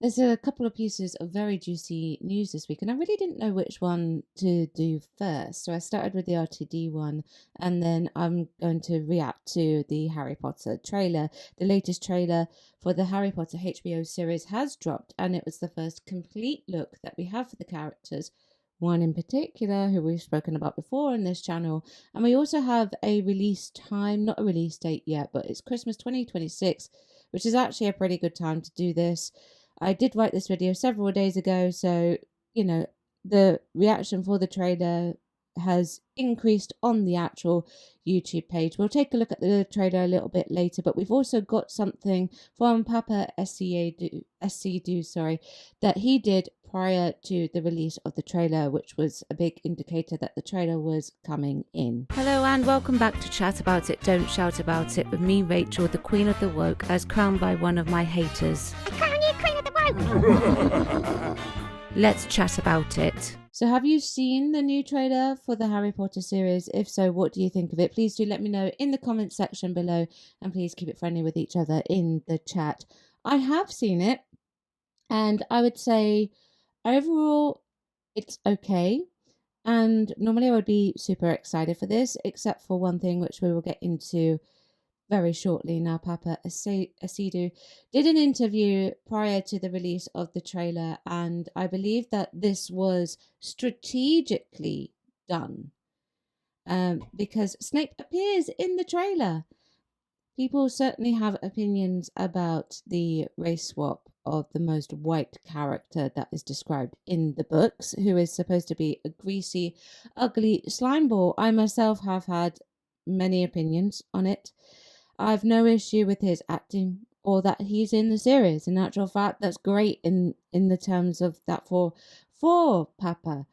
There's a couple of pieces of very juicy news this week, and I really didn't know which one to do first. So I started with the RTD one, and then I'm going to react to the Harry Potter trailer. The latest trailer for the Harry Potter HBO series has dropped, and it was the first complete look that we have for the characters. One in particular, who we've spoken about before on this channel. And we also have a release time, not a release date yet, but it's Christmas 2026, which is actually a pretty good time to do this. I did write this video several days ago, so the reaction for the trailer has increased on the actual YouTube page. We'll take a look at the trailer a little bit later, but we've also got something from Papa SC sorry, that he did prior to the release of the trailer, which was a big indicator that the trailer was coming in. Hello and welcome back to Chat About It, Don't Shout About It with me, Rachel, the Queen of the Woke, as crowned by one of my haters. Let's chat about it. So have you seen the new trailer for the Harry Potter series? If so, what do you think of it? Please do let me know in the comments section below, and please keep it friendly with each other in the chat. I have seen it, and I would say overall it's okay. And normally I would be super excited for this, except for one thing which we will get into very shortly. Now, Papa Asidu did an interview prior to the release of the trailer, and I believe that this was strategically done because Snape appears in the trailer. People certainly have opinions about the race swap of the most white character that is described in the books, who is supposed to be a greasy, ugly slime ball. I myself have had many opinions on it. I've no issue with his acting or that he's in the series. In actual fact, that's great in the terms of that for Papa.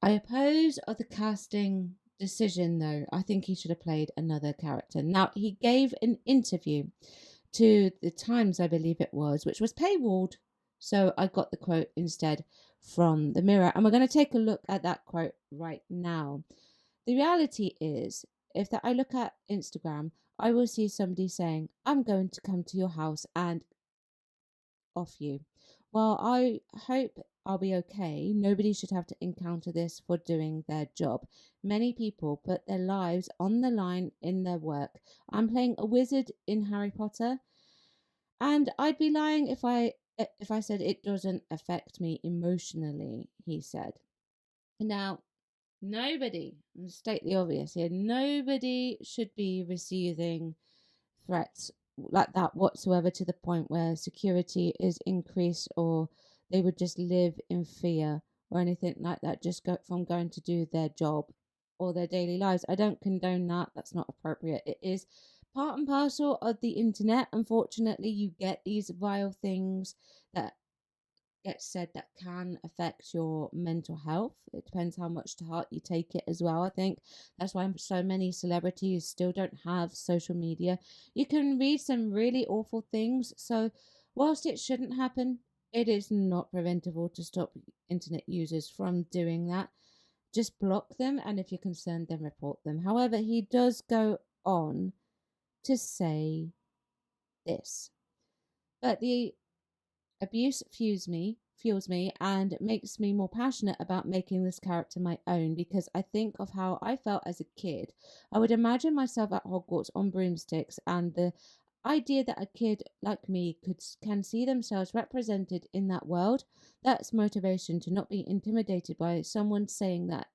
I oppose of the casting decision though. I think he should have played another character. Now he gave an interview to the Times, I believe it was, which was paywalled. So I got the quote instead from the Mirror, and we're going to take a look at that quote right now. The reality is, if that I look at Instagram, I will see somebody saying, I'm going to come to your house and off you. While I hope I'll be okay, nobody should have to encounter this for doing their job. Many people put their lives on the line in their work. I'm playing a wizard in Harry Potter, and I'd be lying if I said it doesn't affect me emotionally, he said. Now, nobody, I'll state the obvious here, nobody should be receiving threats like that whatsoever to the point where security is increased or they would just live in fear or anything like that, just from going to do their job or their daily lives. I don't condone that. That's not appropriate. It is part and parcel of the internet. Unfortunately, you get these vile things that get said that can affect your mental health. It depends how much to heart you take it as well. I think that's why so many celebrities still don't have social media. You can read some really awful things. So, whilst it shouldn't happen, it is not preventable to stop internet users from doing that. Just block them, and if you're concerned, then report them. However, he does go on to say this. But the abuse fuels me and makes me more passionate about making this character my own, because I think of how I felt as a kid. I would imagine myself at Hogwarts on broomsticks, and the idea that a kid like me can see themselves represented in that world, that's motivation to not be intimidated by someone saying that.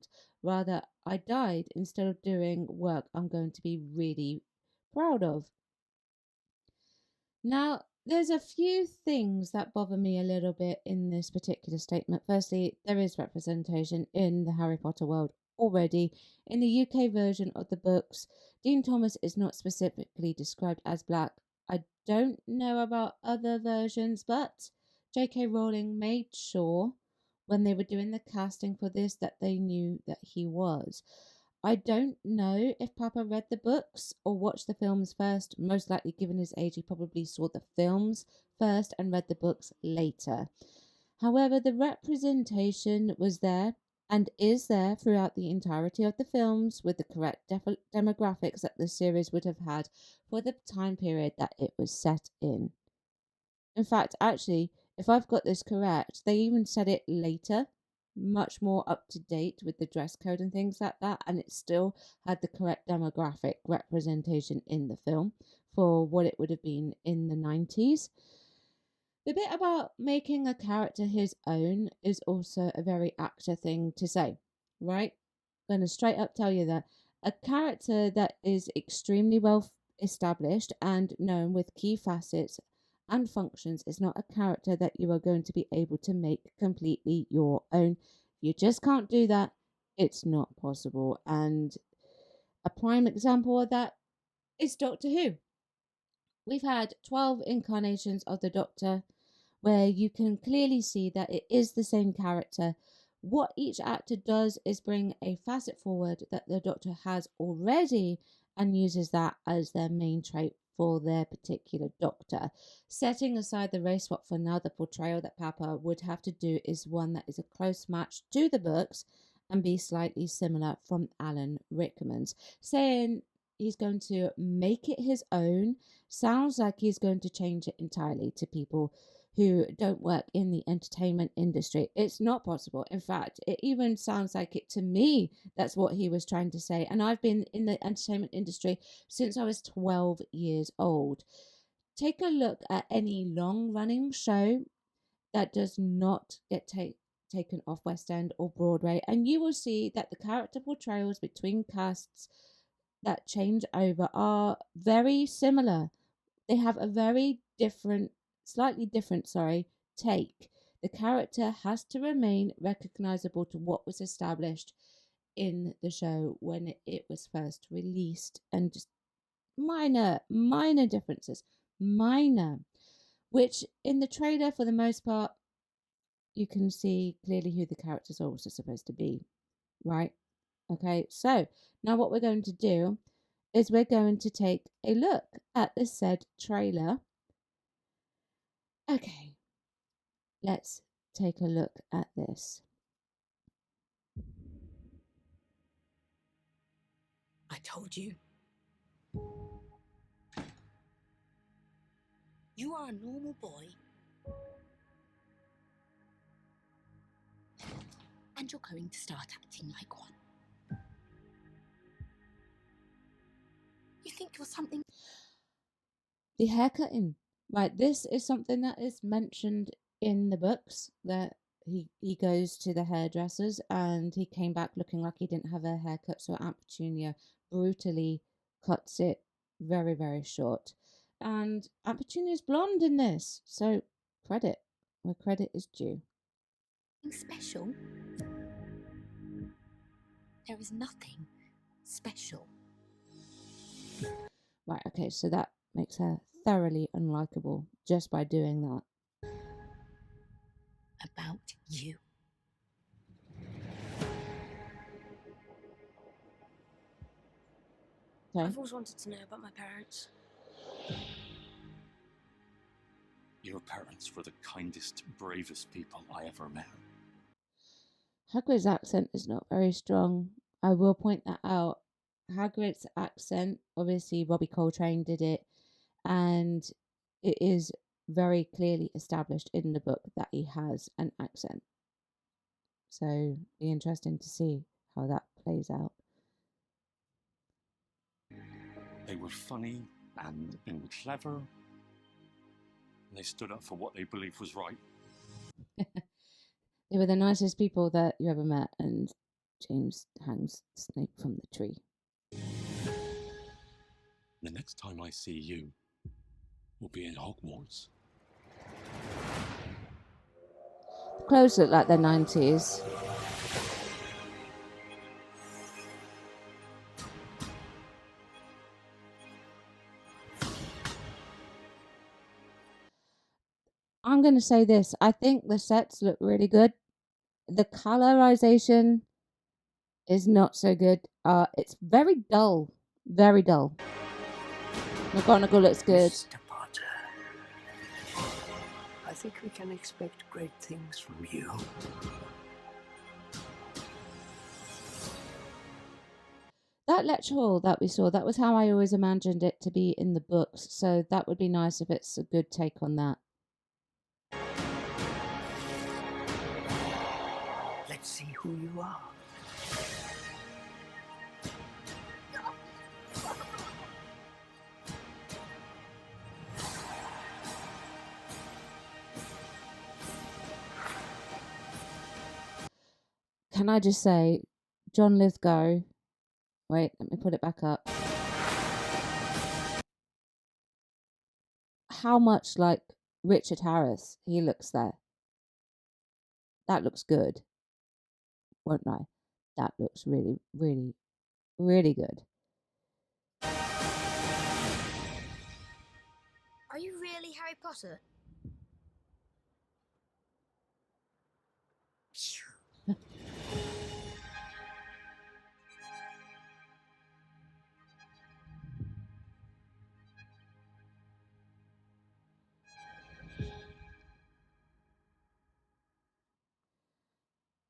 Rather, I died instead of doing work I'm going to be really proud of. Now, there's a few things that bother me a little bit in this particular statement. Firstly, there is representation in the Harry Potter world already. In the UK version of the books, Dean Thomas is not specifically described as black. I don't know about other versions, but J.K. Rowling made sure when they were doing the casting for this that they knew that he was. I don't know if Papa read the books or watched the films first. Most likely, given his age, he probably saw the films first and read the books later. However, the representation was there and is there throughout the entirety of the films, with the correct demographics that the series would have had for the time period that it was set in. In fact, actually, if I've got this correct, they even said it later, much more up to date with the dress code and things like that, and it still had the correct demographic representation in the film for what it would have been in the 90s. The bit about making a character his own is also a very actor thing to say, right? I'm going to straight up tell you that a character that is extremely well established and known with key facets and functions is not a character that you are going to be able to make completely your own. You just can't do that. It's not possible. And a prime example of that is Doctor Who. We've had 12 incarnations of the Doctor where you can clearly see that it is the same character. What each actor does is bring a facet forward that the Doctor has already and uses that as their main trait for their particular Doctor. Setting aside the race swap for now, the portrayal that Papa would have to do is one that is a close match to the books and be slightly similar from Alan Rickman's. Saying he's going to make it his own sounds like he's going to change it entirely to people who don't work in the entertainment industry. It's not possible. In fact, it even sounds like it to me. That's what he was trying to say. And I've been in the entertainment industry since I was 12 years old. Take a look at any long-running show that does not get taken off West End or Broadway, and you will see that the character portrayals between casts that change over are very similar. They have a very slightly different, take. The character has to remain recognizable to what was established in the show when it was first released, and just minor differences, which in the trailer for the most part you can see clearly who the characters are also supposed to be, right? Okay, so now what we're going to do is we're going to take a look at the said trailer. Okay, let's take a look at this. I told you. You are a normal boy. And you're going to start acting like one. You think you're something? The haircutting. Right, this is something that is mentioned in the books, that he goes to the hairdressers and he came back looking like he didn't have a haircut, so Aunt Petunia brutally cuts it very, very short. And Aunt Petunia's blonde in this, so credit where credit is due. Special? There is nothing special. Right, okay, so that makes her thoroughly unlikable just by doing that. About you. Okay. I've always wanted to know about my parents. Your parents were the kindest, bravest people I ever met. Hagrid's accent is not very strong. I will point that out. Hagrid's accent, obviously Robbie Coltrane did it, and it is very clearly established in the book that he has an accent. So be interesting to see how that plays out. They were funny and they were clever. And they stood up for what they believed was right. They were the nicest people that you ever met, and James hangs Snape from the tree. The next time I see you, we'll be in Hogwarts. The clothes look like they're 90s. I'm going to say this. I think the sets look really good. The colorization is not so good. It's very dull. Very dull. McGonagall looks good. Mr. Potter, I think we can expect great things from you. That lecture hall that we saw, that was how I always imagined it to be in the books. So that would be nice if it's a good take on that. who you are. Can I just say, John Lithgow, wait, let me put it back up. How much like Richard Harris he looks there. That looks good. Won't lie. That looks really, really, really good. Are you really Harry Potter?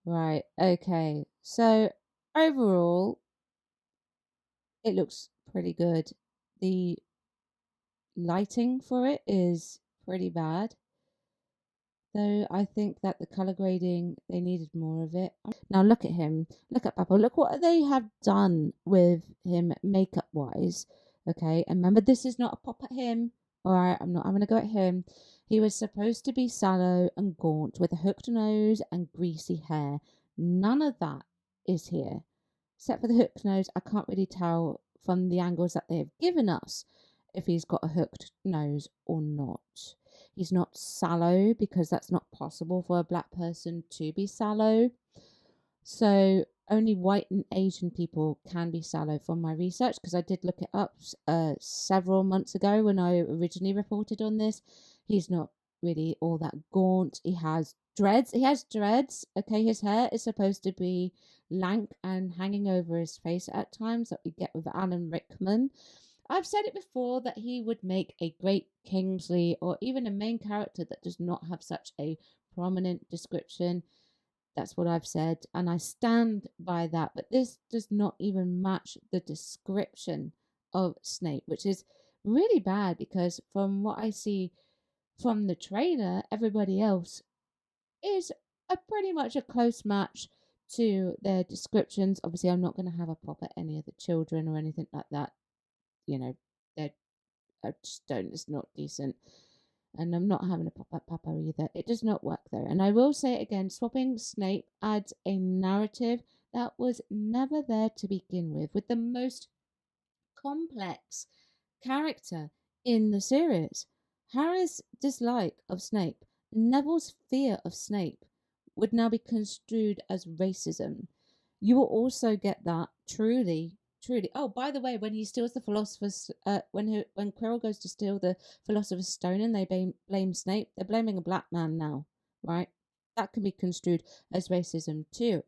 Right, okay. So overall, it looks pretty good. The lighting for it is pretty bad. Though I think that the color grading, they needed more of it. Now look at him. Look at Papa. Look what they have done with him makeup wise. Okay, and remember, this is not a pop at him. Alright, I'm not having a go at him. He was supposed to be sallow and gaunt with a hooked nose and greasy hair. None of that is here. Except for the hooked nose, I can't really tell from the angles that they have given us if he's got a hooked nose or not. He's not sallow because that's not possible for a black person to be sallow. So only white and Asian people can be sallow from my research, because I did look it up several months ago when I originally reported on this. He's not really all that gaunt. He has dreads. Okay, his hair is supposed to be lank and hanging over his face at times, that we get with Alan Rickman. I've said it before that he would make a great Kingsley, or even a main character that does not have such a prominent description. That's what I've said, and I stand by that. But this does not even match the description of Snape, which is really bad, because from what I see from the trailer, everybody else is pretty much a close match to their descriptions. Obviously, I'm not going to have a pop at any of the children or anything like that. You know, I just don't. It's not decent. And I'm not having a pop at Papa either. It does not work there. And I will say it again, swapping Snape adds a narrative that was never there to begin with the most complex character in the series. Harry's dislike of Snape, Neville's fear of Snape, would now be construed as racism. You will also get that truly. Oh, by the way, when he steals the philosopher's, when Quirrell goes to steal the philosopher's stone and they blame Snape, they're blaming a black man now, right? That can be construed as racism too.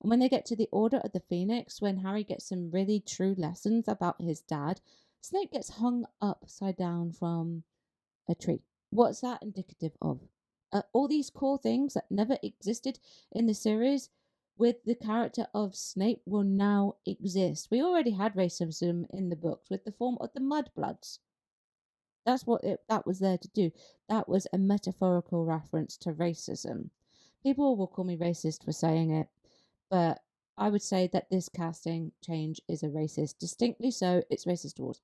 And when they get to the Order of the Phoenix, when Harry gets some really true lessons about his dad, Snape gets hung upside down from a tree. What's that indicative of? All these cool things that never existed in the series with the character of Snape will now exist. We already had racism in the books with the form of the Mudbloods. That's what that was there to do. That was a metaphorical reference to racism. People will call me racist for saying it, but I would say that this casting change is a racist. Distinctly so, it's racist towards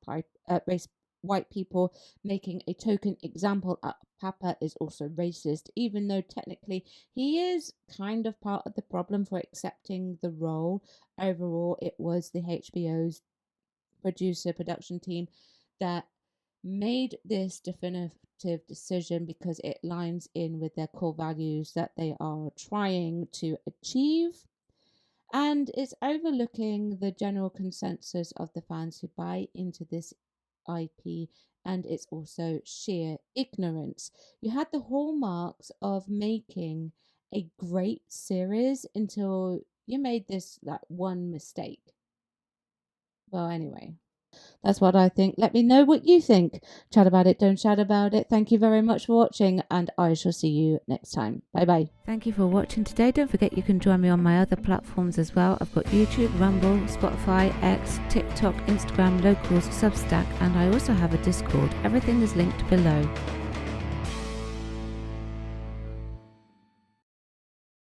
white people. Making a token example at Papa is also racist, even though technically he is kind of part of the problem for accepting the role. Overall, it was the HBO's production team that made this definitive decision, because it lines in with their core values that they are trying to achieve. And it's overlooking the general consensus of the fans who buy into this IP, and it's also sheer ignorance. You had the hallmarks of making a great series until you made this one mistake. Well, anyway, that's what I think. Let me know what you think. Chat about it, don't shout about it. Thank you very much for watching, and I shall see you next time. Bye bye. Thank you for watching today. Don't forget you can join me on my other platforms as well. I've got YouTube, Rumble, Spotify, X, TikTok, Instagram, Locals, Substack, and I also have a Discord. Everything is linked below.